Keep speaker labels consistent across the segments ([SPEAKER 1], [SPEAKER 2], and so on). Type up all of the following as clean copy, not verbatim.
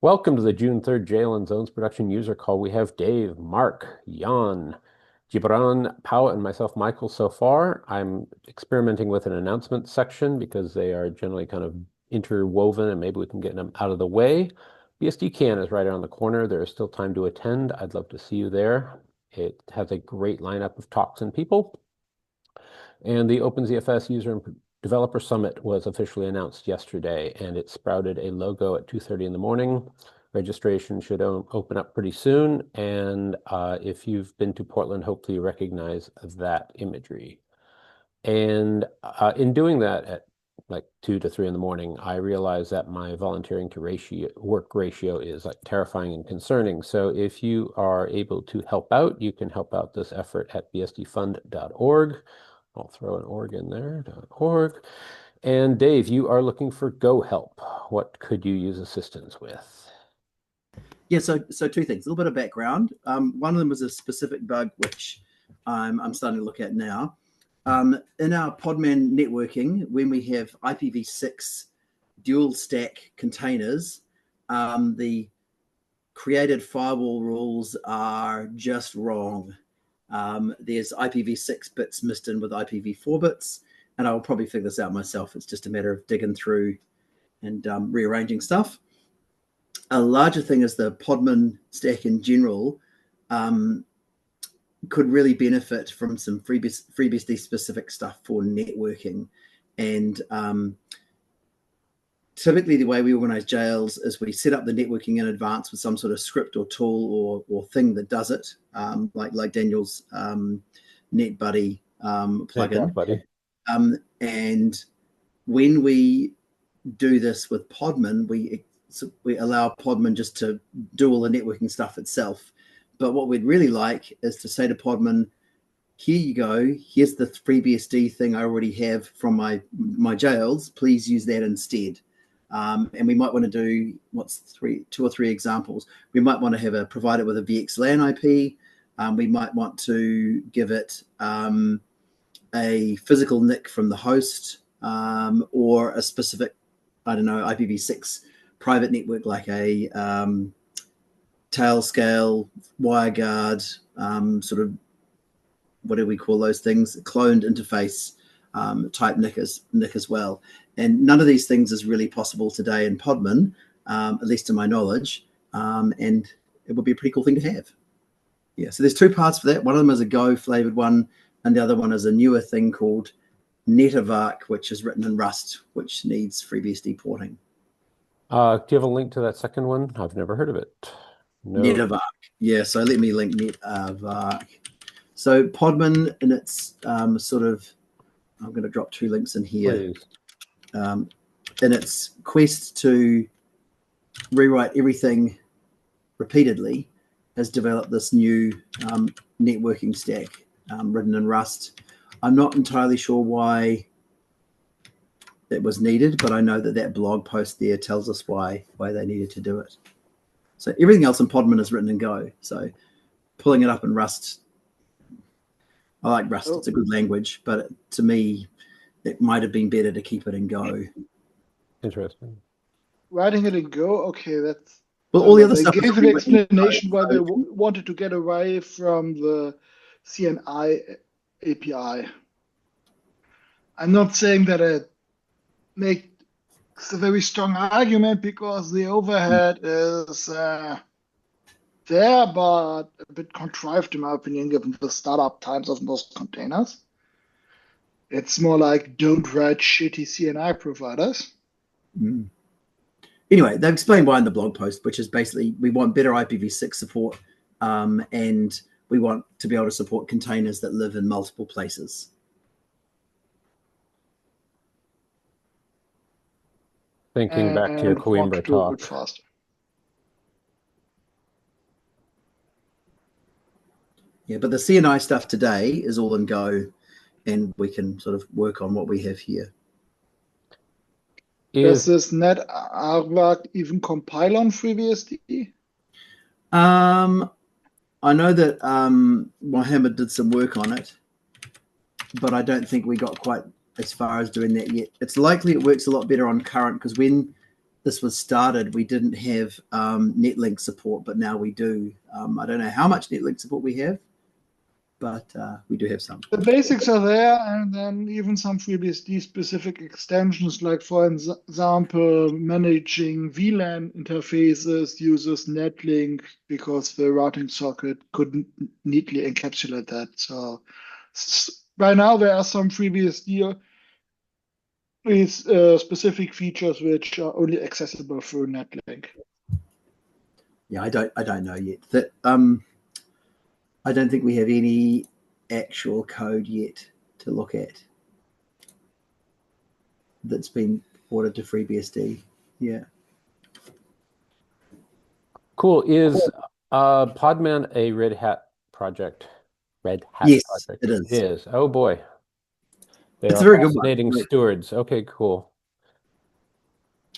[SPEAKER 1] Welcome to the June 3rd JLN Zones production user call. We have Dave, Mark, Jan, Gibran, Pau, and myself, Michael, so far. I'm experimenting with an announcement section because they are generally kind of interwoven and maybe we can get them out of the way. BSD Can is right around the corner. There is still time to attend. I'd love to see you there. It has a great lineup of talks and people. And the OpenZFS User and Developer Summit was officially announced yesterday, and it sprouted a logo at 2:30 in the morning. Registration should open up pretty soon, and if you've been to Portland, hopefully you recognize that imagery. And in doing that at like 2 to 3 in the morning, I realized that my volunteering to work ratio is like terrifying and concerning. So if you are able to help out, you can help out this effort at bsdfund.org. I'll throw an org in there, .org. And Dave, you are looking for Go help. What could you use assistance with?
[SPEAKER 2] Yeah, so two things. A little bit of background. One of them was a specific bug which I'm starting to look at now. In our Podman networking, when we have IPv6 dual stack containers, the created firewall rules are just wrong. There's IPv6 bits mixed in with IPv4 bits, and I'll probably figure this out myself. It's just a matter of digging through and rearranging stuff. A larger thing is the Podman stack in general could really benefit from some FreeBSD specific stuff for networking. And typically the way we organize jails is we set up the networking in advance with some sort of script or tool or thing that does it, like Daniel's NetBuddy plugin. And when we do this with Podman, we allow Podman just to do all the networking stuff itself. But what we'd really like is to say to Podman, here you go, here's the FreeBSD thing I already have from my jails, please use that instead. And we might want to do, two or three examples. We might want to provide it with a VXLAN IP. We might want to give it a physical NIC from the host or a specific, I don't know, IPv6 private network like a Tailscale, WireGuard, sort of, what do we call those things? Cloned interface type NIC as well. And none of these things is really possible today in Podman, at least to my knowledge. And it would be a pretty cool thing to have. Yeah, so there's two parts for that. One of them is a Go flavored one, and the other one is a newer thing called NetAvark, which is written in Rust, which needs FreeBSD porting.
[SPEAKER 1] Do you have a link to that second one? I've never heard of it.
[SPEAKER 2] No. NetAvark. Yeah, so let me link NetAvark. So Podman, and it's sort of, I'm going to drop two links in here. In its quest to rewrite everything repeatedly, has developed this new networking stack written in Rust. I'm not entirely sure why that was needed, but I know that blog post there tells us why they needed to do it. So everything else in Podman is written in Go. So pulling it up in Rust, I like Rust. It's a good language, but to me, it might have been better to keep it in Go.
[SPEAKER 1] Interesting.
[SPEAKER 3] Writing it in Go, okay, that's.
[SPEAKER 2] Well, all the other stuff.
[SPEAKER 3] They gave an explanation why they wanted to get away from the CNI API. I'm not saying that it makes a very strong argument because the overhead is there, but a bit contrived in my opinion, given the startup times of most containers. It's more like don't write shitty CNI providers.
[SPEAKER 2] Mm. Anyway, they've explained why in the blog post, which is basically we want better IPv6 support and we want to be able to support containers that live in multiple places.
[SPEAKER 1] Thinking back to your Coimbra talk.
[SPEAKER 2] Yeah, but the CNI stuff today is all in Go, and we can sort of work on what we have here.
[SPEAKER 3] Does this NetAvark even compile on FreeBSD?
[SPEAKER 2] I know that Mohammed did some work on it, but I don't think we got quite as far as doing that yet. It's likely it works a lot better on current, because when this was started, we didn't have netlink support, but now we do. I don't know how much netlink support we have, but we do have some.
[SPEAKER 3] The basics are there, and then even some FreeBSD specific extensions, like for example, managing VLAN interfaces uses netlink because the routing socket couldn't neatly encapsulate that. So by now there are some FreeBSD with specific features which are only accessible through netlink.
[SPEAKER 2] Yeah, I don't know yet. That I don't think we have any actual code yet to look at that's been ported to FreeBSD. Yeah.
[SPEAKER 1] Cool. Is Podman a Red Hat project? Red Hat
[SPEAKER 2] Yes,
[SPEAKER 1] project.
[SPEAKER 2] it is.
[SPEAKER 1] It is. Oh boy. They
[SPEAKER 2] It's
[SPEAKER 1] are
[SPEAKER 2] a very good one.
[SPEAKER 1] fascinating stewards. Okay, cool.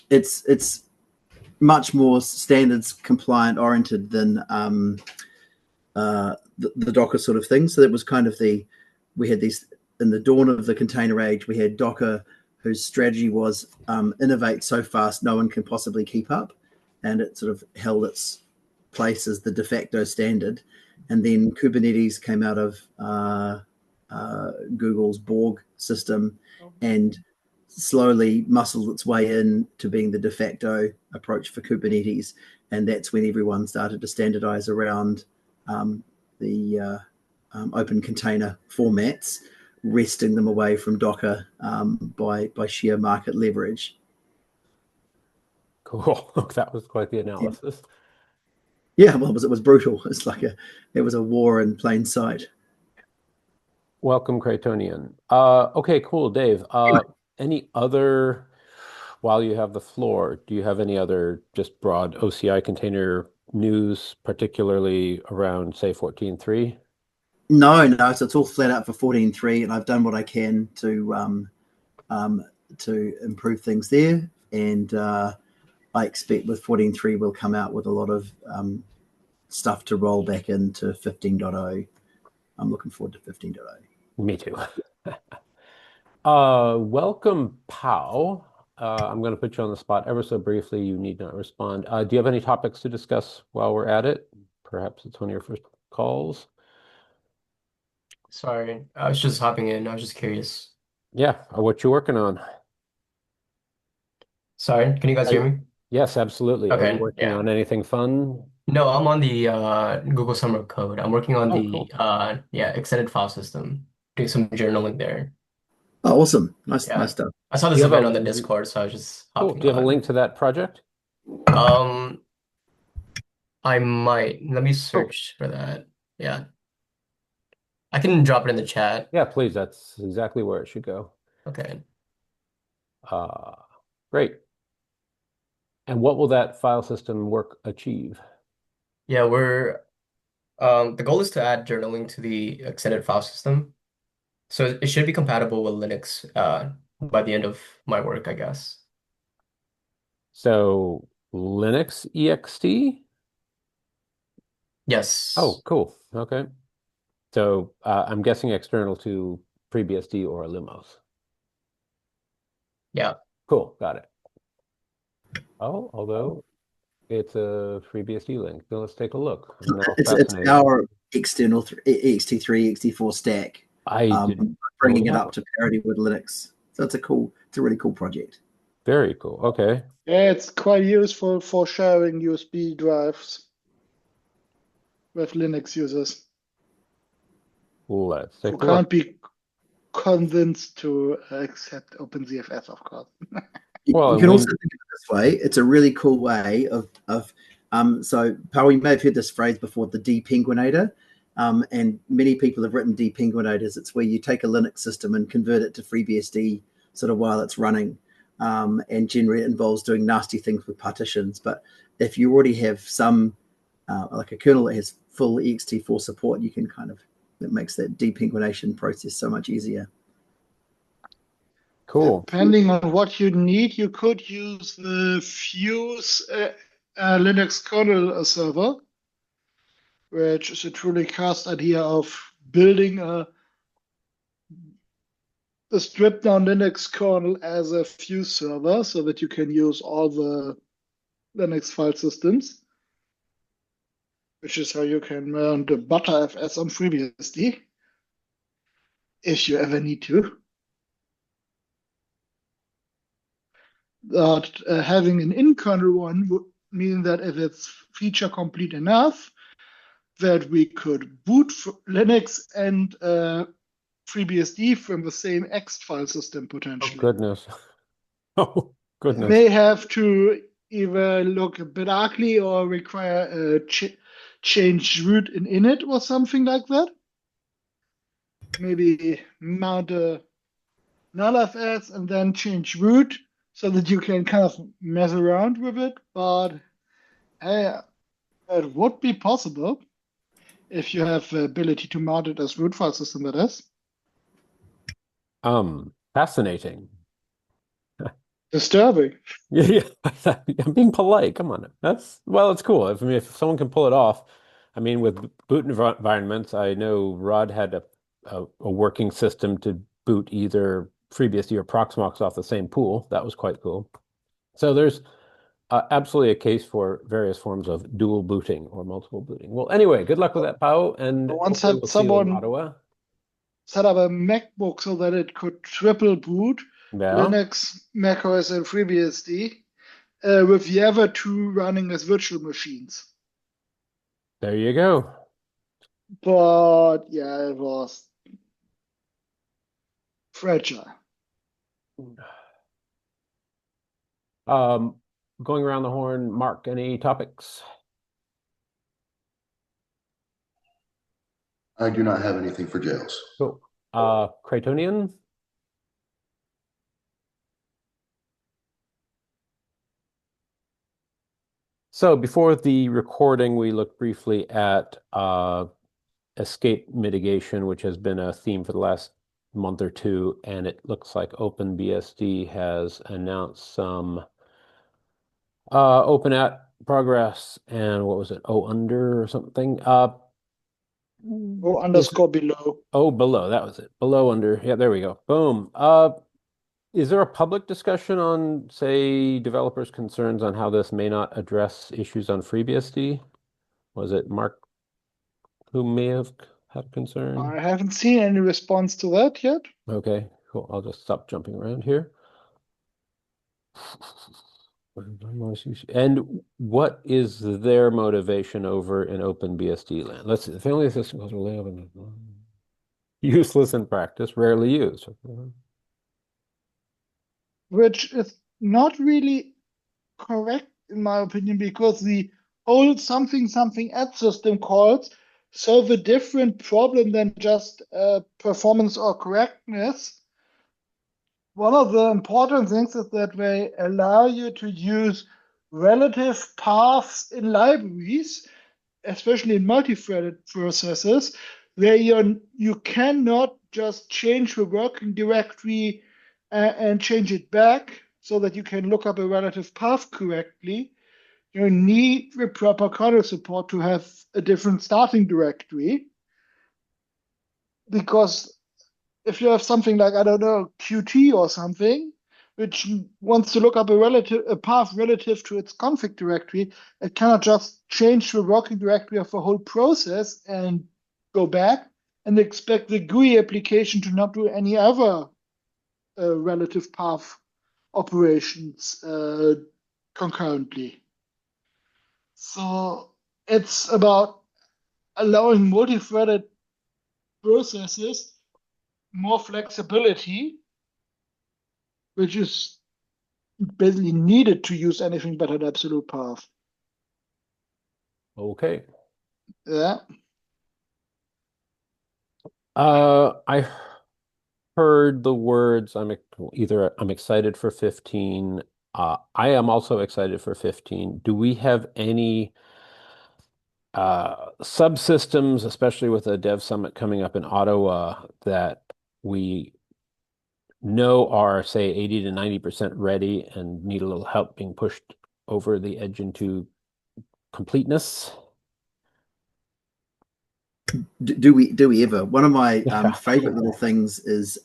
[SPEAKER 2] It's much more standards compliant oriented than the Docker sort of thing. So that was kind of we had these in the dawn of the container age. We had Docker, whose strategy was innovate so fast no one can possibly keep up, and it sort of held its place as the de facto standard. And then Kubernetes came out of Google's Borg system and slowly muscled its way in to being the de facto approach for Kubernetes. And that's when everyone started to standardize around the open container formats, wresting them away from Docker by sheer market leverage.
[SPEAKER 1] Cool. That was quite the analysis.
[SPEAKER 2] Yeah, well, it was brutal. It's like it was a war in plain sight.
[SPEAKER 1] Welcome, Craytonian. Okay, cool, Dave. Any other, while you have the floor, do you have any other just broad OCI container news, particularly around, say, 14.3?
[SPEAKER 2] No. So it's all flat out for 14.3, and I've done what I can to improve things there. And I expect with 14.3 we'll come out with a lot of stuff to roll back into 15.0. I'm looking forward to 15.0.
[SPEAKER 1] Me too. Welcome, Pao. I'm going to put you on the spot ever so briefly. You need not respond. Do you have any topics to discuss while we're at it? Perhaps it's one of your first calls.
[SPEAKER 4] Sorry, I was just hopping in. I was just curious.
[SPEAKER 1] Yeah, what you working on?
[SPEAKER 4] Sorry, can you guys hear me?
[SPEAKER 1] Yes, absolutely. Are
[SPEAKER 4] Okay,
[SPEAKER 1] you working
[SPEAKER 4] yeah.
[SPEAKER 1] on anything fun?
[SPEAKER 4] No, I'm on the Google Summer Code. I'm working on
[SPEAKER 1] Oh,
[SPEAKER 4] the
[SPEAKER 1] cool.
[SPEAKER 4] extended file system, doing some journaling there.
[SPEAKER 2] Oh, awesome. Nice
[SPEAKER 4] Yeah.
[SPEAKER 2] stuff.
[SPEAKER 4] I saw
[SPEAKER 1] Do
[SPEAKER 4] this
[SPEAKER 1] you have
[SPEAKER 4] event
[SPEAKER 1] a-
[SPEAKER 4] on the Discord, so I was just
[SPEAKER 1] Cool.
[SPEAKER 4] hopping
[SPEAKER 1] Do you have a
[SPEAKER 4] on.
[SPEAKER 1] link to that project?
[SPEAKER 4] I might. Let me search for that. Yeah. I can drop it in the chat.
[SPEAKER 1] Yeah, please. That's exactly where it should go.
[SPEAKER 4] Okay.
[SPEAKER 1] Great. And what will that file system work achieve?
[SPEAKER 4] Yeah, the goal is to add journaling to the extended file system. So it should be compatible with Linux by the end of my work, I guess.
[SPEAKER 1] So Linux ext?
[SPEAKER 4] Yes.
[SPEAKER 1] Oh, cool. Okay. So I'm guessing external to FreeBSD or Limos.
[SPEAKER 4] Yeah.
[SPEAKER 1] Cool. Got it. Oh, although it's a FreeBSD link. So let's take a look.
[SPEAKER 2] It's our external ext3, ext4 stack. Bringing it up to parity with Linux. So it's a really cool project.
[SPEAKER 1] Very cool. Okay.
[SPEAKER 3] Yeah, it's quite useful for sharing USB drives with Linux users
[SPEAKER 1] Let's take
[SPEAKER 3] who
[SPEAKER 1] a
[SPEAKER 3] can't
[SPEAKER 1] look.
[SPEAKER 3] be convinced to accept OpenZFS, of course.
[SPEAKER 1] Well,
[SPEAKER 2] you can also think of it this way. It's a really cool way of so Pao, you may have heard this phrase before, the depenguinator. And many people have written depenguinators. It's where you take a Linux system and convert it to FreeBSD sort of while it's running. And generally it involves doing nasty things with partitions. But if you already have some, like a kernel that has full ext4 support, you can it makes that depenguination process so much easier.
[SPEAKER 1] Cool.
[SPEAKER 3] Depending on what you need, you could use the Fuse Linux kernel server, which is a truly cast idea of building a the stripped down Linux kernel as a fuse server so that you can use all the Linux file systems, which is how you can run the Btrfs on FreeBSD if you ever need to. But having an in-kernel one would mean that if it's feature complete enough, that we could boot Linux and FreeBSD from the same ext file system potentially.
[SPEAKER 1] Oh, goodness. Oh, goodness.
[SPEAKER 3] It may have to either look a bit ugly or require a change root in init or something like that. Maybe mount a nullfs and then change root so that you can kind of mess around with it. But hey, it would be possible if you have the ability to mount it as root file system, that is.
[SPEAKER 1] Fascinating.
[SPEAKER 3] Disturbing.
[SPEAKER 1] Yeah, I'm being polite. Come on. Well, it's cool. If someone can pull it off. I mean, with boot environments, I know Rod had a working system to boot either FreeBSD or Proxmox off the same pool. That was quite cool. So there's absolutely a case for various forms of dual booting or multiple booting. Well, anyway, good luck with that, Pao. And
[SPEAKER 3] once
[SPEAKER 1] hopefully
[SPEAKER 3] had
[SPEAKER 1] we'll see you in
[SPEAKER 3] someone
[SPEAKER 1] Ottawa.
[SPEAKER 3] set up a MacBook so that it could triple boot
[SPEAKER 1] Yeah.
[SPEAKER 3] Linux, macOS, and FreeBSD with the other two running as virtual machines.
[SPEAKER 1] There you go.
[SPEAKER 3] But yeah, it was fragile.
[SPEAKER 1] Going around the horn, Mark, any topics?
[SPEAKER 5] I do not have anything for jails.
[SPEAKER 1] Cool. Craytonian? So before the recording, we looked briefly at escape mitigation, which has been a theme for the last month or two, and it looks like OpenBSD has announced some open at progress and what was it? Under or something?
[SPEAKER 3] Underscore below.
[SPEAKER 1] Below, that was it. Below, under. Yeah, there we go. Boom. Is there a public discussion on, say, developers' concerns on how this may not address issues on FreeBSD? Was it Mark who may have had concern?
[SPEAKER 3] I haven't seen any response to that yet.
[SPEAKER 1] Okay, cool. I'll just stop jumping around here. And what is their motivation over in OpenBSD land? Let's see. The family system goes really open. Useless in practice, rarely used.
[SPEAKER 3] Which is not really correct in my opinion, because the old something add system calls solve a different problem than just performance or correctness. One of the important things is that they allow you to use relative paths in libraries, especially in multi-threaded processes, where you cannot just change the working directory and change it back so that you can look up a relative path correctly. You need the proper kernel support to have a different starting directory. Because if you have something like, I don't know, Qt or something, which wants to look up a path relative to its config directory, it cannot just change the working directory of the whole process and go back and expect the GUI application to not do any other relative path operations concurrently. So it's about allowing multi-threaded processes more flexibility, which is basically needed to use anything but an absolute path.
[SPEAKER 1] Okay.
[SPEAKER 3] Yeah.
[SPEAKER 1] I heard the words, I'm excited for 15. I am also excited for 15. Do we have any subsystems, especially with a dev summit coming up in Ottawa, that we know are, say, 80 to 90% ready and need a little help being pushed over the edge into completeness?
[SPEAKER 2] Do we ever? One of my favorite little things is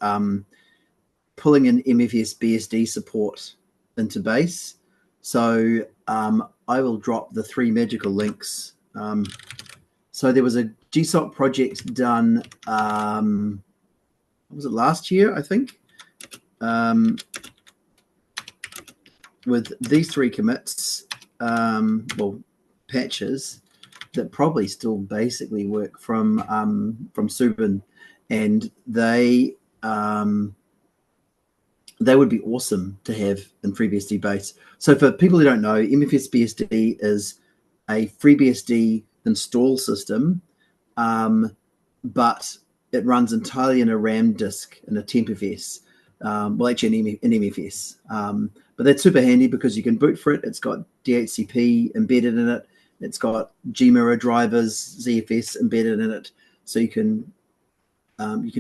[SPEAKER 2] pulling in MFS-BSD support into base. So I will drop the 3 magical links. So there was a GSoC project done, was it last year, I think? With these 3 commits, well, patches that probably still basically work from Subin, and they would be awesome to have in FreeBSD base. So for people who don't know, MFS-BSD is a FreeBSD install system, but it runs entirely in a RAM disk in a TempFS. Well, actually in MFS. But that's super handy because you can boot for it. It's got DHCP embedded in it. It's got gmirror drivers, ZFS embedded in it. So you can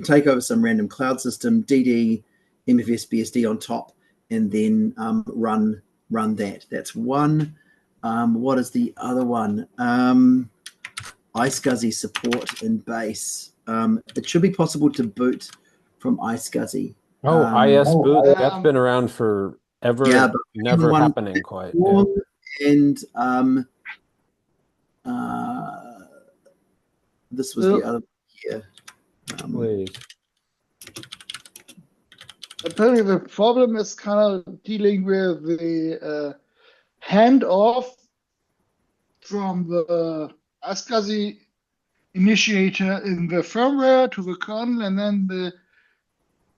[SPEAKER 2] take over some random cloud system, DD, MFS-BSD on top, and then run that. That's one. What is the other one? iSCSI support in base. It should be possible to boot from iSCSI.
[SPEAKER 1] Oh, IS boot. That's been around forever.
[SPEAKER 2] Yeah, but
[SPEAKER 1] never happening quite.
[SPEAKER 2] And this was the other here.
[SPEAKER 1] Please.
[SPEAKER 3] Apparently, the problem is kind of dealing with the handoff from the iSCSI initiator in the firmware to the kernel, and then the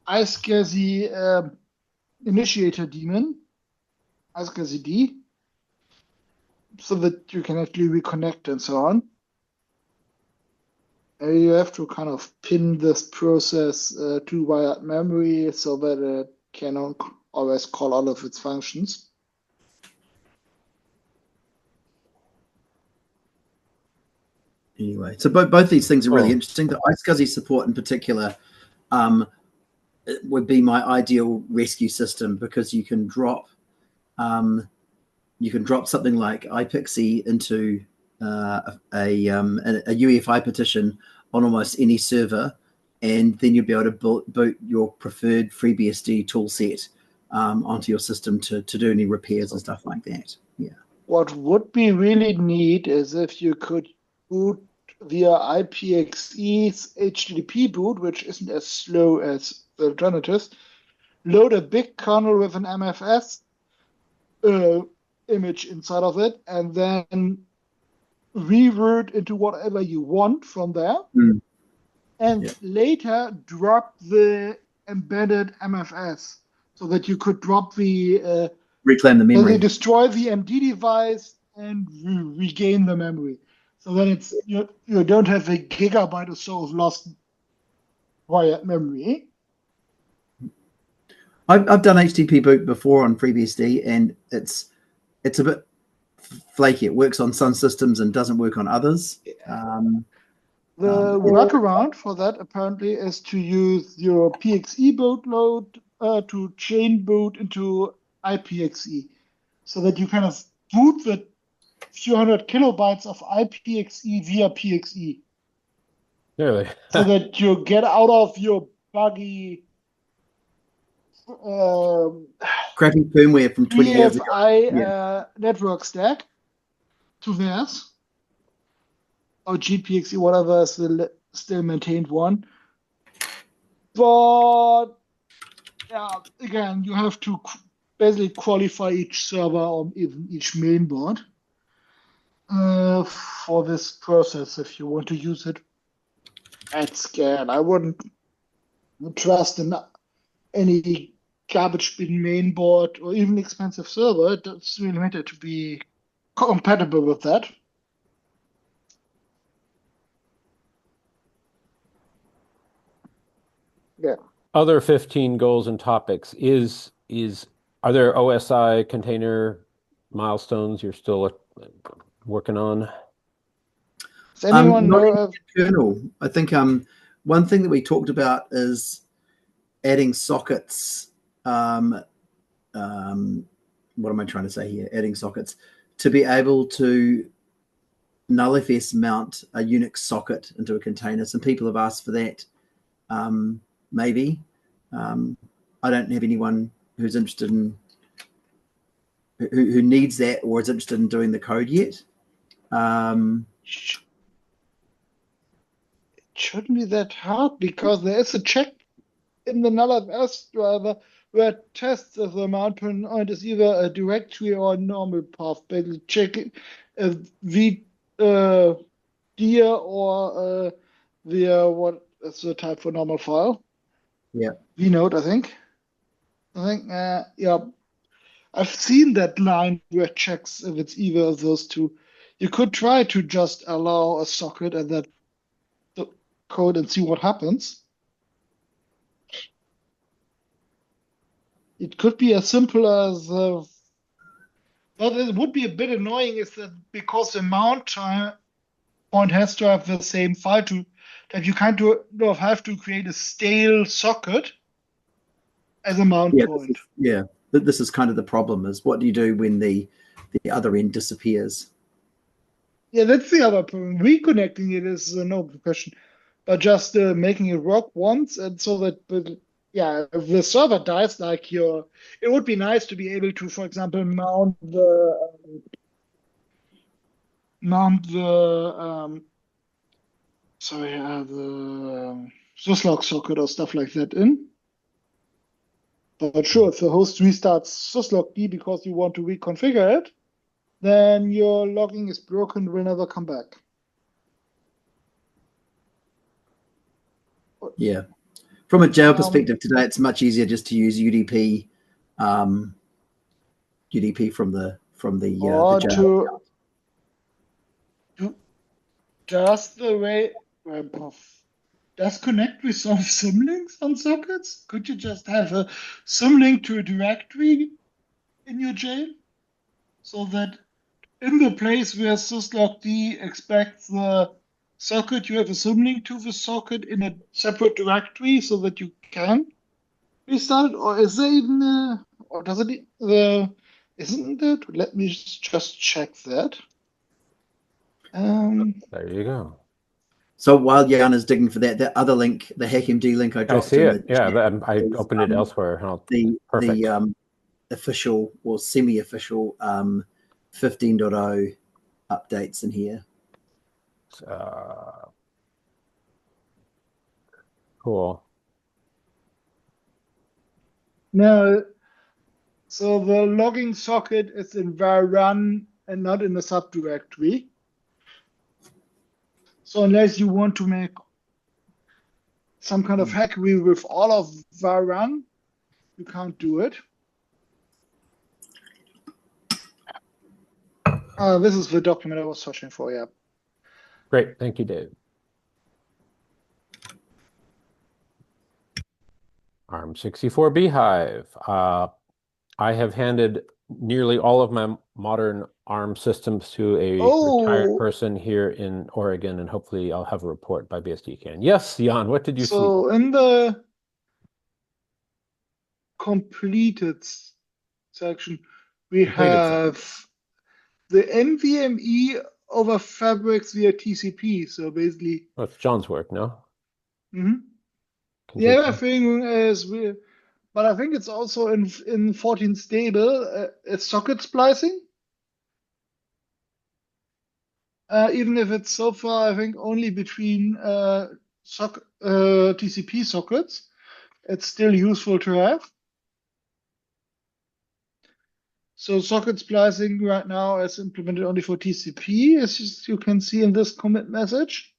[SPEAKER 3] iSCSI initiator daemon, iSCSI-D, so that you can actually reconnect and so on. And you have to kind of pin this process to wired memory so that it can always call all of its functions.
[SPEAKER 2] Anyway, so both these things are really interesting. The iSCSI support in particular would be my ideal rescue system, because you can drop something like iPXE into a UEFI partition on almost any server, and then you'll be able to boot your preferred FreeBSD tool set onto your system to do any repairs and stuff like that. Yeah.
[SPEAKER 3] What would be really neat is if you could boot via IPXE's HTTP boot, which isn't as slow as the alternatives, load a big kernel with an MFS image inside of it, and then reroute into whatever you want from there, and later drop the embedded MFS so that you could drop the
[SPEAKER 2] reclaim the memory.
[SPEAKER 3] They destroy the MD device and regain the memory. So then it's you don't have a gigabyte or so of lost wired memory.
[SPEAKER 2] I've done HTTP boot before on FreeBSD, and it's a bit flaky. It works on some systems and doesn't work on others.
[SPEAKER 3] The workaround for that apparently is to use your PXE bootload to chain boot into IPXE, so that you kind of boot the few hundred kilobytes of IPXE via PXE.
[SPEAKER 1] Really?
[SPEAKER 3] So that you get out of your buggy
[SPEAKER 2] crappy firmware from 20 years ago.
[SPEAKER 3] BFI network stack to theirs, or GPXE, whatever is the still maintained one. But yeah, again, you have to basically qualify each server or even each mainboard for this process if you want to use it at scale. I wouldn't trust in any garbage bin mainboard or even expensive server. It doesn't really matter to be compatible with that. Yeah.
[SPEAKER 1] Other 15 goals and topics are there OSI container milestones you're still working on?
[SPEAKER 3] Does anyone know of
[SPEAKER 2] kernel? I think one thing that we talked about is adding sockets. What am I trying to say here? Adding sockets to be able to nullFS mount a Unix socket into a container. Some people have asked for that. Maybe. I don't have anyone who's interested in who needs that or is interested in doing the code yet.
[SPEAKER 3] It shouldn't be that hard because there is a check in the nullFS driver where it tests if the mount point is either a directory or a normal path. Basically, checking if dir or via what is the type for normal file.
[SPEAKER 2] Yeah.
[SPEAKER 3] vnode, I think. Yeah. I've seen that line where it checks if it's either of those two. You could try to just allow a socket and that the code and see what happens. It could be as simple as but it would be a bit annoying is that because the mount point has to have the same file to that you kind of have to create a stale socket as a mount point.
[SPEAKER 2] This is kind of the problem is what do you do when the other end disappears?
[SPEAKER 3] Yeah, that's the other problem. Reconnecting it is no question, but just making it work once and so that if the server dies, it would be nice to be able to, for example, mount the syslog socket or stuff like that in. But sure, if the host restarts syslog-d because you want to reconfigure it, then your logging is broken and will never come back.
[SPEAKER 2] Yeah. From a jail perspective today, it's much easier just to use UDP from the jail.
[SPEAKER 3] Does the way does connect resolve symlinks on sockets? Could you just have a symlink to a directory in your jail so that in the place where syslog-d expects the socket, you have a symlink to the socket in a separate directory so that you can restart it? Or is there even or does it isn't it? Let me just check that.
[SPEAKER 1] There you go.
[SPEAKER 2] So while Jan is digging for that other link, the HackMD link I dropped
[SPEAKER 1] see it. I opened it elsewhere.
[SPEAKER 2] The official or semi-official 15.0 updates in here.
[SPEAKER 1] Cool.
[SPEAKER 3] No, so the logging socket is in var run and not in the subdirectory. So unless you want to make some kind of hackery with all of var run, you can't do it. This is the document I was searching for, yeah.
[SPEAKER 1] Great, thank you, Dave. ARM64 Beehive. I have handed nearly all of my modern ARM systems to a retired person here in Oregon, and hopefully I'll have a report by BSDCan. Yes, Jan, what did you see?
[SPEAKER 3] So in the completed section, we have the NVMe over fabrics via TCP. So basically,
[SPEAKER 1] it's John's work, no?
[SPEAKER 3] The other thing is but I think it's also in 14 stable. It's socket splicing. Even if it's so far, I think only between TCP sockets, it's still useful to have. So socket splicing right now is implemented only for TCP, as you can see in this commit message.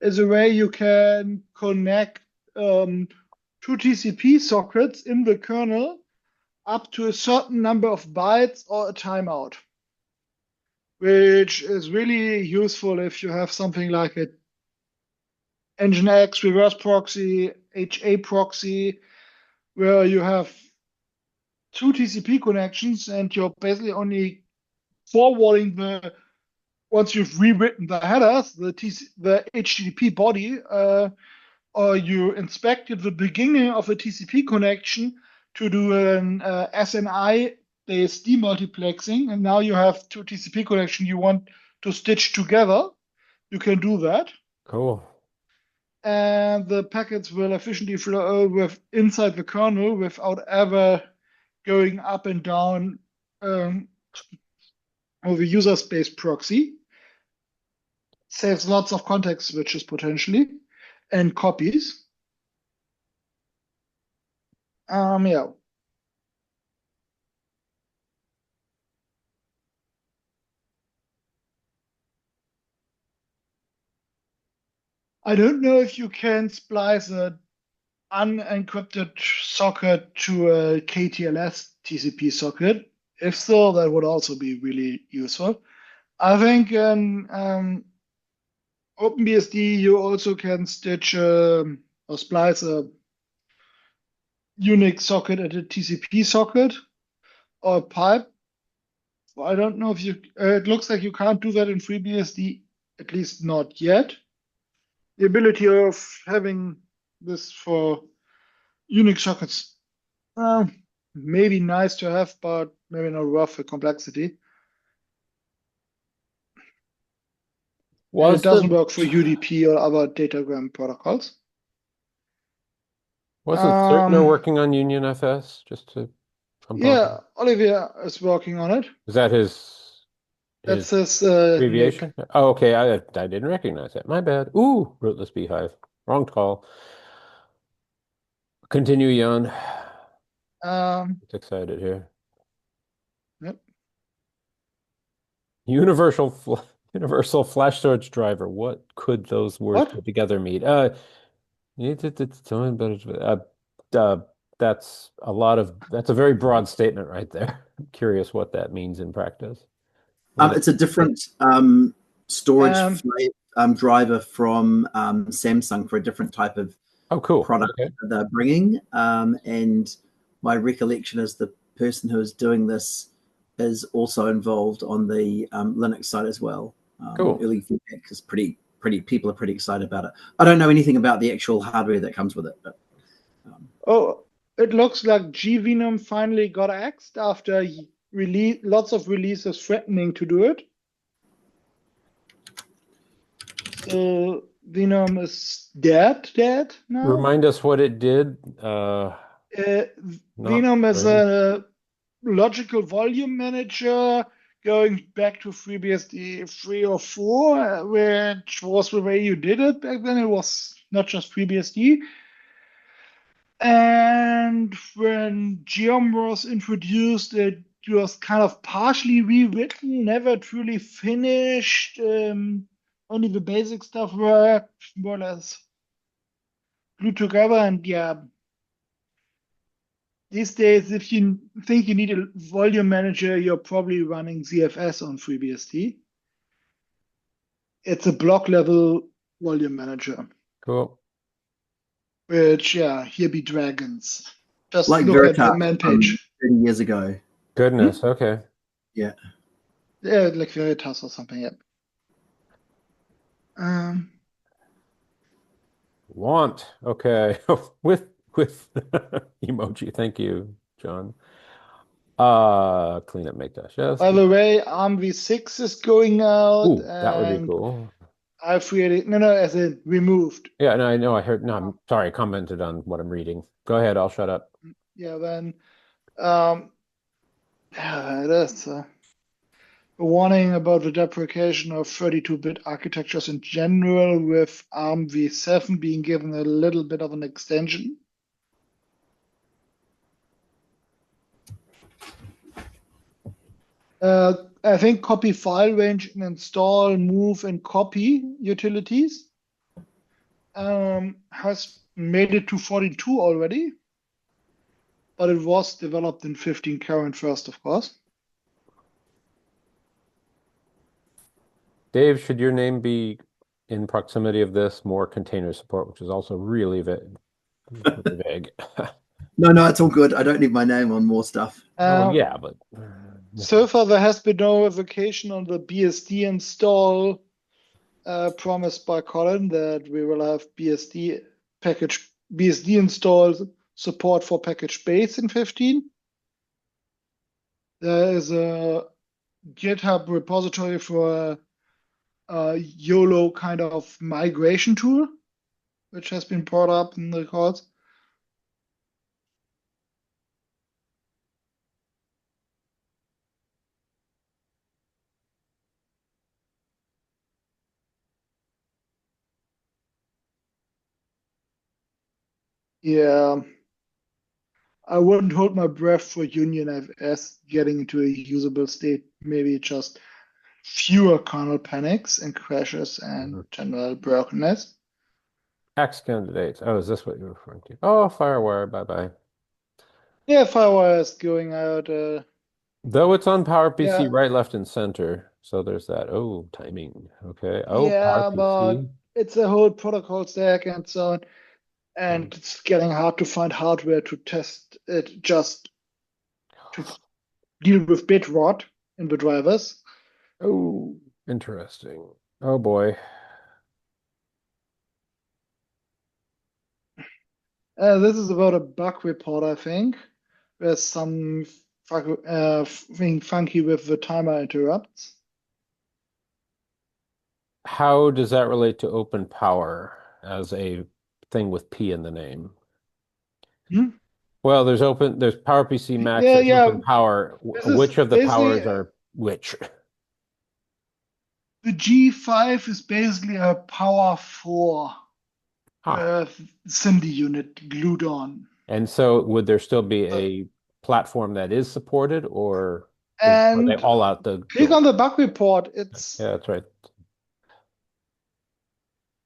[SPEAKER 3] Is a way you can connect two TCP sockets in the kernel up to a certain number of bytes or a timeout, which is really useful if you have something like a Nginx reverse proxy, HA proxy, where you have two TCP connections and you're basically only forwarding once you've rewritten the headers, the HTTP body, or you inspected the beginning of a TCP connection to do an SNI-based demultiplexing, and now you have two TCP connections you want to stitch together. You can do that.
[SPEAKER 1] Cool.
[SPEAKER 3] and the packets will efficiently flow inside the kernel without ever going up and down over user space proxy. Saves lots of context switches potentially and copies. Yeah. I don't know if you can splice an unencrypted socket to a KTLS TCP socket. If so, that would also be really useful. I think in OpenBSD, you also can stitch or splice a Unix socket at a TCP socket or a pipe. I don't know if you, it looks like you can't do that in FreeBSD, at least not yet. The ability of having this for Unix sockets, maybe nice to have, but maybe not worth the complexity. And it doesn't work for UDP or other datagram protocols.
[SPEAKER 1] Wasn't Certner working on Union FS? Just to
[SPEAKER 3] yeah, Olivier is working on it.
[SPEAKER 1] Is that his
[SPEAKER 3] That's his
[SPEAKER 1] abbreviation? Oh, okay. I didn't recognize that. My bad. Ooh, rootless beehive. Wrong call. Continue, Jan. It's excited here.
[SPEAKER 3] Yep.
[SPEAKER 1] Universal flash storage driver. What could those words put together mean? That's a very broad statement right there. I'm curious what that means in practice.
[SPEAKER 2] It's a different storage driver from Samsung for a different type of product that they're bringing. And my recollection is the person who is doing this is also involved on the Linux side as well. Early feedback is people are pretty excited about it. I don't know anything about the actual hardware that comes with it, but
[SPEAKER 3] it looks like GVenum finally got axed after lots of releases threatening to do it. So Venum is dead now.
[SPEAKER 1] Remind us what it did.
[SPEAKER 3] Venum is a logical volume manager going back to FreeBSD 3 or 4, which was the way you did it back then. It was not just FreeBSD. And when Geom was introduced, it was kind of partially rewritten, never truly finished. Only the basic stuff worked, more or less glued together. And yeah, these days, if you think you need a volume manager, you're probably running ZFS on FreeBSD. It's a block level volume manager.
[SPEAKER 1] Cool.
[SPEAKER 3] Which, yeah, here be dragons. Just
[SPEAKER 2] like
[SPEAKER 3] look
[SPEAKER 2] Veritas,
[SPEAKER 3] at the man page.
[SPEAKER 2] 30 years ago.
[SPEAKER 1] Goodness, okay.
[SPEAKER 2] Yeah.
[SPEAKER 3] Yeah, like Veritas or something, yeah.
[SPEAKER 1] Want, okay. with emoji. Thank you, John. Clean up make dash. Yes.
[SPEAKER 3] By the way, ARMv6 is going out.
[SPEAKER 1] Ooh, that would be cool.
[SPEAKER 3] I've really as in removed.
[SPEAKER 1] Yeah, no, I know. I heard. No, I'm sorry. I commented on what I'm reading. Go ahead. I'll shut up.
[SPEAKER 3] Yeah, then, that's a warning about the deprecation of 32-bit architectures in general, with ARMv7 being given a little bit of an extension. I think copy file range and install, move, and copy utilities has made it to 42 already, but it was developed in 15 current first, of course.
[SPEAKER 1] Dave, should your name be in proximity of this, more container support, which is also really vague?
[SPEAKER 2] No, it's all good. I don't need my name on more stuff.
[SPEAKER 1] Yeah, but
[SPEAKER 3] so far there has been no revocation on the BSD install promised by Colin that we will have BSD install support for package base in 15. There is a GitHub repository for a YOLO kind of migration tool. which has been brought up in the calls. Yeah, I wouldn't hold my breath for Union FS getting into a usable state. Maybe just fewer kernel panics and crashes and general brokenness.
[SPEAKER 1] X candidates. Oh, is this what you're referring to? Oh, Firewire. Bye-bye.
[SPEAKER 3] Yeah, Firewire is going out.
[SPEAKER 1] Though it's on PowerPC
[SPEAKER 3] Yeah.
[SPEAKER 1] right, left, and center. So there's that. Oh, timing. Okay. Oh,
[SPEAKER 3] Yeah, but
[SPEAKER 1] PowerPC.
[SPEAKER 3] it's a whole protocol stack and so on. And it's getting hard to find hardware to test it just to deal with bit rot in the drivers.
[SPEAKER 1] Oh, interesting. Oh boy.
[SPEAKER 3] This is about a bug report, I think. There's some thing funky with the timer interrupts.
[SPEAKER 1] How does that relate to open power as a thing with P in the name?
[SPEAKER 3] Hmm?
[SPEAKER 1] Well, there's PowerPC Max,
[SPEAKER 3] Yeah,
[SPEAKER 1] there's
[SPEAKER 3] yeah.
[SPEAKER 1] open power.
[SPEAKER 3] This is
[SPEAKER 1] Which of the
[SPEAKER 3] basically
[SPEAKER 1] powers are which?
[SPEAKER 3] the G5 is basically a Power 4
[SPEAKER 1] Huh.
[SPEAKER 3] SIMD unit glued on.
[SPEAKER 1] And so would there still be a platform that is supported, or are they
[SPEAKER 3] And
[SPEAKER 1] all out the
[SPEAKER 3] click
[SPEAKER 1] door?
[SPEAKER 3] on the bug report. It's
[SPEAKER 1] Yeah, that's right.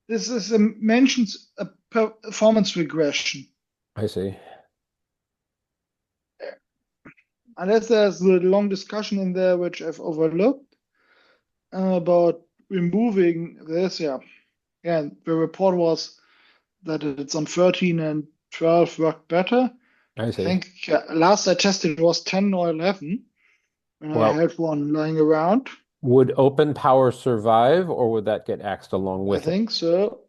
[SPEAKER 3] this is mentions a performance regression.
[SPEAKER 1] I see.
[SPEAKER 3] Unless there's a long discussion in there which I've overlooked about removing this. Yeah, and the report was that it's on 13 and 12 worked better.
[SPEAKER 1] I
[SPEAKER 3] I
[SPEAKER 1] see.
[SPEAKER 3] think last I tested it was 10 or 11 when I
[SPEAKER 1] Well,
[SPEAKER 3] had one lying around.
[SPEAKER 1] would open power survive, or would that get axed along
[SPEAKER 3] I
[SPEAKER 1] with it?
[SPEAKER 3] think so.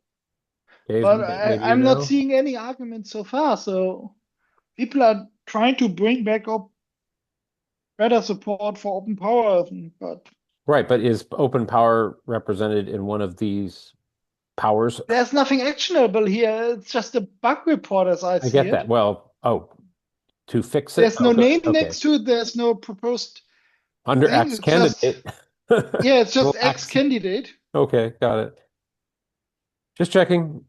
[SPEAKER 1] Dave,
[SPEAKER 3] But
[SPEAKER 1] maybe you
[SPEAKER 3] I'm not
[SPEAKER 1] know?
[SPEAKER 3] seeing any argument so far. So people are trying to bring back up better support for open power, but
[SPEAKER 1] Right, but is open power represented in one of these powers?
[SPEAKER 3] there's nothing actionable here. It's just a bug report as I
[SPEAKER 1] I
[SPEAKER 3] see
[SPEAKER 1] get
[SPEAKER 3] it.
[SPEAKER 1] that. Well, to fix it?
[SPEAKER 3] There's no
[SPEAKER 1] Oh,
[SPEAKER 3] name
[SPEAKER 1] okay.
[SPEAKER 3] next to it. There's no proposed
[SPEAKER 1] Under
[SPEAKER 3] thing.
[SPEAKER 1] X
[SPEAKER 3] It's just
[SPEAKER 1] candidate.
[SPEAKER 3] yeah, it's just
[SPEAKER 1] Well,
[SPEAKER 3] X candidate.
[SPEAKER 1] Okay, got it. Just checking.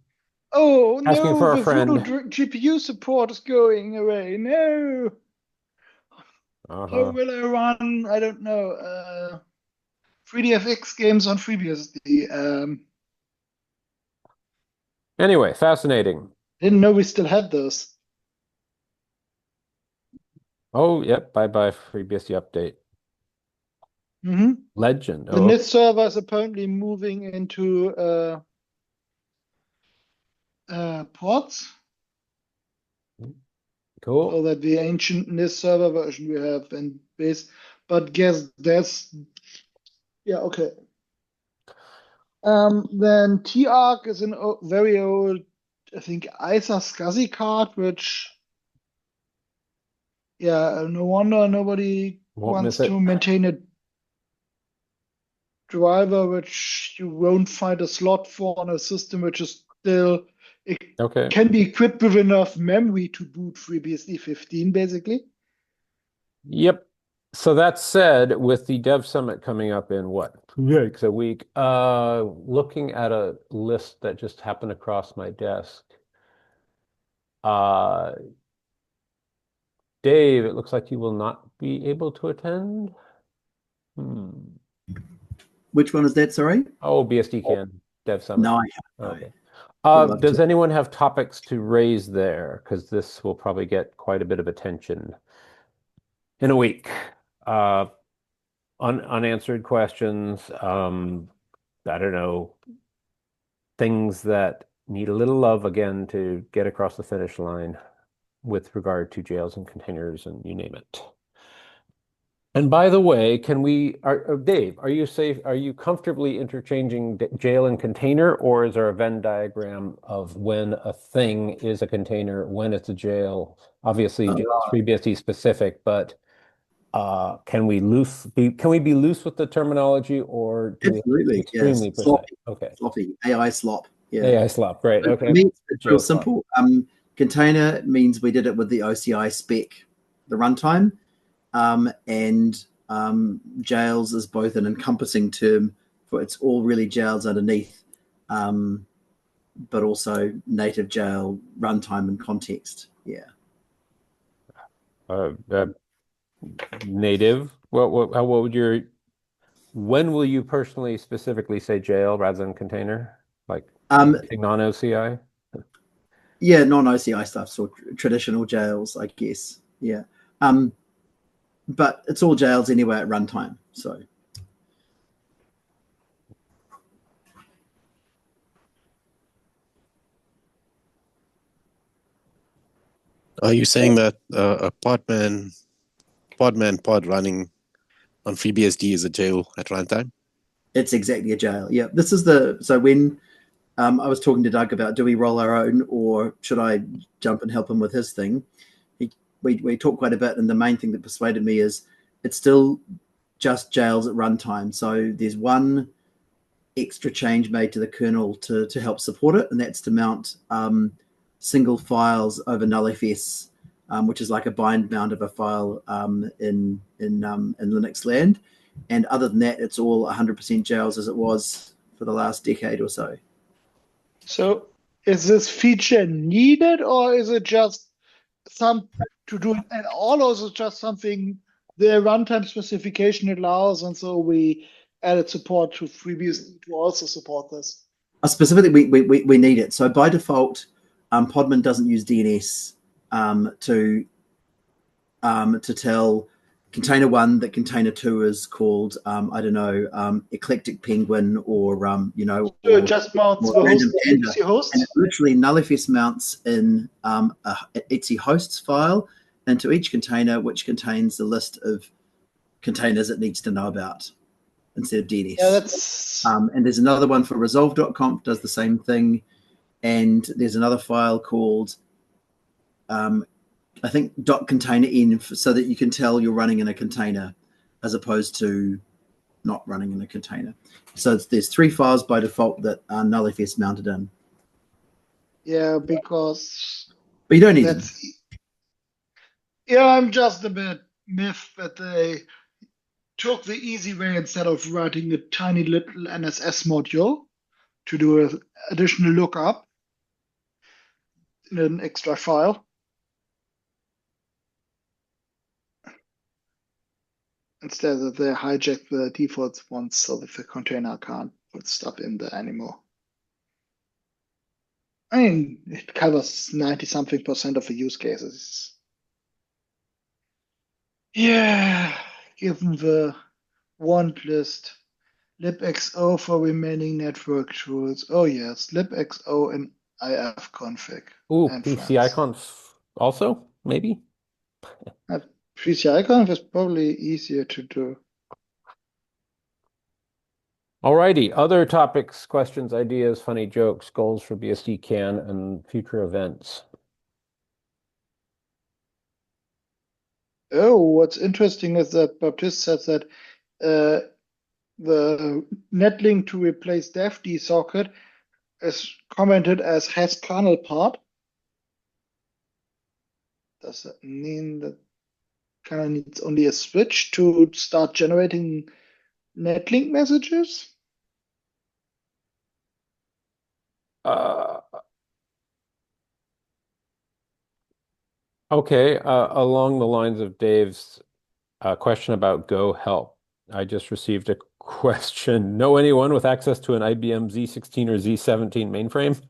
[SPEAKER 3] Oh
[SPEAKER 1] Asking
[SPEAKER 3] no,
[SPEAKER 1] for a
[SPEAKER 3] the voodoo
[SPEAKER 1] friend.
[SPEAKER 3] GPU support is going away. No. How will I run? I don't know. 3DFX games on FreeBSD.
[SPEAKER 1] Anyway, fascinating.
[SPEAKER 3] Didn't know we still had those.
[SPEAKER 1] Oh, yep. Bye-bye FreeBSD update. Legend.
[SPEAKER 3] The NIST server is apparently moving into ports.
[SPEAKER 1] Cool.
[SPEAKER 3] So that the ancient NIST server version we have in base, but guess that's yeah, okay. Then T-Arc is a very old, I think, ISA SCSI card, which yeah, no wonder nobody wants to maintain a driver which you won't find a slot for on a system which is still can be equipped with enough memory to boot FreeBSD 15, basically.
[SPEAKER 1] Yep. So that said, with the Dev Summit coming up in what? Yikes, a week. Looking at a list that just happened across my desk. Dave, it looks like you will not be able to attend.
[SPEAKER 2] Which one is that, sorry?
[SPEAKER 1] Oh, BSDCan Dev Summit.
[SPEAKER 2] No, I haven't.
[SPEAKER 1] Okay. Does anyone have topics to raise there? Because this will probably get quite a bit of attention in a week. Unanswered questions. I don't know, things that need a little love again to get across the finish line with regard to jails and containers and you name it. And by the way, Dave, are you safe? Are you comfortably interchanging jail and container, or is there a Venn diagram of when a thing is a container, when it's a jail? Obviously, jail is FreeBSD specific, but can we be loose with the terminology, or do
[SPEAKER 2] absolutely
[SPEAKER 1] we extremely precise?
[SPEAKER 2] sloppy.
[SPEAKER 1] Okay.
[SPEAKER 2] Sloppy AI slop. Yeah.
[SPEAKER 1] AI slop, right?
[SPEAKER 2] For
[SPEAKER 1] Okay.
[SPEAKER 2] me, it's real
[SPEAKER 1] Jail slop.
[SPEAKER 2] simple. Container means we did it with the OCI spec, the runtime, and jails is both an encompassing term for it's all really jails underneath, but also native jail runtime and context. Yeah.
[SPEAKER 1] Native. What would your when will you personally specifically say jail rather than container? Like anything non-OCI?
[SPEAKER 2] Yeah, non-OCI stuff, so traditional jails, I guess. Yeah. But it's all jails anyway at runtime. So
[SPEAKER 6] Are you saying that a Podman pod running on FreeBSD is a jail at runtime?
[SPEAKER 2] it's exactly a jail. Yeah. This is so when I was talking to Doug about do we roll our own or should I jump and help him with his thing? We talked quite a bit, and the main thing that persuaded me is it's still just jails at runtime. So there's one extra change made to the kernel to help support it, and that's to mount single files over nullfs, which is like a bind mount of a file in Linux land. And other than that, it's all 100% jails as it was for the last decade or so.
[SPEAKER 3] So is this feature needed, or is it just some to do it at all, or is it just something the runtime specification allows, and so we added support to FreeBSD to also support this?
[SPEAKER 2] Specifically, we need it. So by default, Podman doesn't use DNS to tell container one that container two is called eclectic penguin or
[SPEAKER 3] So it just mounts the host,
[SPEAKER 2] panda.
[SPEAKER 3] host.
[SPEAKER 2] And it literally nullfs mounts in an etc hosts file into each container, which contains the list of containers it needs to know about instead of DNS.
[SPEAKER 3] Yeah, that's
[SPEAKER 2] and there's another one for resolve.conf does the same thing, and there's another file called I think .container in so that you can tell you're running in a container as opposed to not running in a container. So there's 3 files by default that are nullfs mounted in.
[SPEAKER 3] yeah, because
[SPEAKER 2] But you don't need them.
[SPEAKER 3] Yeah, I'm just a bit miffed that they took the easy way instead of writing a tiny little NSS module to do an additional lookup in an extra file. Instead that they hijack the default ones so that the container can't put stuff in there anymore. I mean, it covers 90-something% of the use cases. Yeah, given the want list, libxo for remaining network tools. Oh yes, libxo and ifconfig.
[SPEAKER 1] Ooh,
[SPEAKER 3] and
[SPEAKER 1] PCIconf also, maybe?
[SPEAKER 3] PCIconf is probably easier to do.
[SPEAKER 1] Alrighty, other topics, questions, ideas, funny jokes, goals for BSD CAN, and future events.
[SPEAKER 3] Oh, what's interesting is that Baptiste says that the netlink to replace dev socket is commented as has kernel part. Does that mean that kernel needs only a switch to start generating netlink messages?
[SPEAKER 1] Okay, along the lines of Dave's question about Go help, I just received a question. Know anyone with access to an IBM Z16 or Z17 mainframe?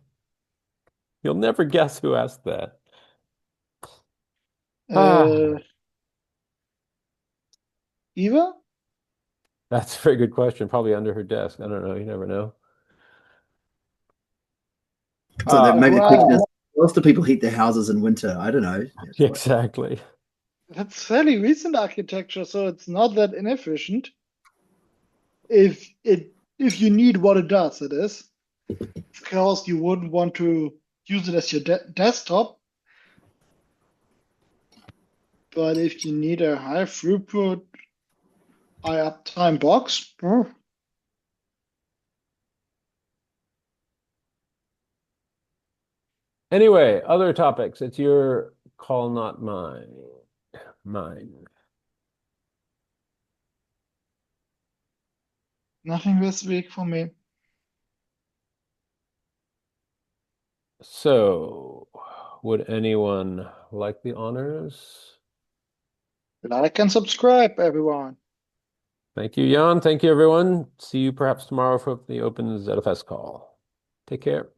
[SPEAKER 1] You'll never guess who asked that.
[SPEAKER 3] Eva?
[SPEAKER 1] That's a very good question. Probably under her desk. I don't know. You never know.
[SPEAKER 2] So maybe the question is, how else do people heat their houses in winter? I don't know.
[SPEAKER 1] Exactly.
[SPEAKER 3] That's fairly recent architecture, so it's not that inefficient. If you need what it does, it is. Of course, you wouldn't want to use it as your desktop. But if you need a high throughput, high uptime box,
[SPEAKER 1] Anyway, other topics. It's your call, not mine. Mine.
[SPEAKER 3] Nothing this week for me.
[SPEAKER 1] So, would anyone like the honors?
[SPEAKER 3] Like and subscribe, everyone.
[SPEAKER 1] Thank you, Jan. Thank you, everyone. See you perhaps tomorrow for the Open ZFS call. Take care.